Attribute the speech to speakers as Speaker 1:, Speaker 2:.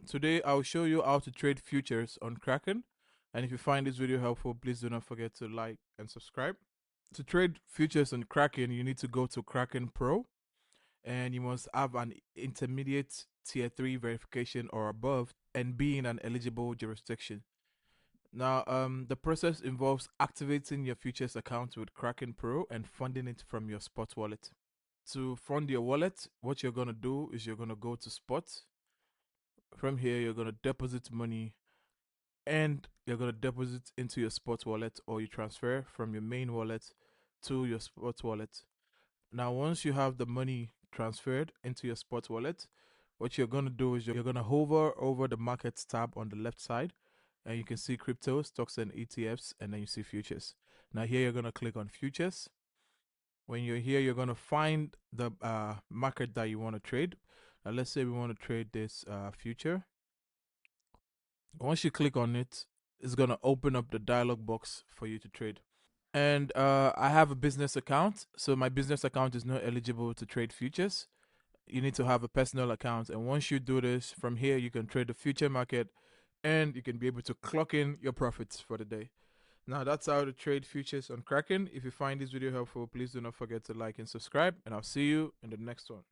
Speaker 1: Today I'll show you how to trade futures on Kraken. And if you find this video helpful, please do not forget to like and subscribe. To trade futures on Kraken, you need to go to Kraken Pro and you must have an intermediate tier 3 verification or above and be in an eligible jurisdiction. Now, the process involves activating your futures account with Kraken Pro and funding it from your spot wallet. To fund your wallet, what you're going to do is you're going to go to spot. From here, you're going to deposit money and you're going to deposit into your spot wallet, or you transfer from your main wallet to your spot wallet. Now, once you have the money transferred into your spot wallet, what you're going to do is you're going to hover over the markets tab on the left side, and you can see crypto, stocks, and ETFs, and then you see futures. Now, here you're going to click on futures. When you're here, you're going to find the market that you want to trade. Now, let's say we want to trade this future. Once you click on it, it's going to open up the dialog box for you to trade. And I have a business account, so my business account is not eligible to trade futures. You need to have a personal account, and once you do this, from here you can trade the future market and you can be able to clock in your profits for the day. Now that's how to trade futures on Kraken. If you find this video helpful, please do not forget to like and subscribe, and I'll see you in the next one.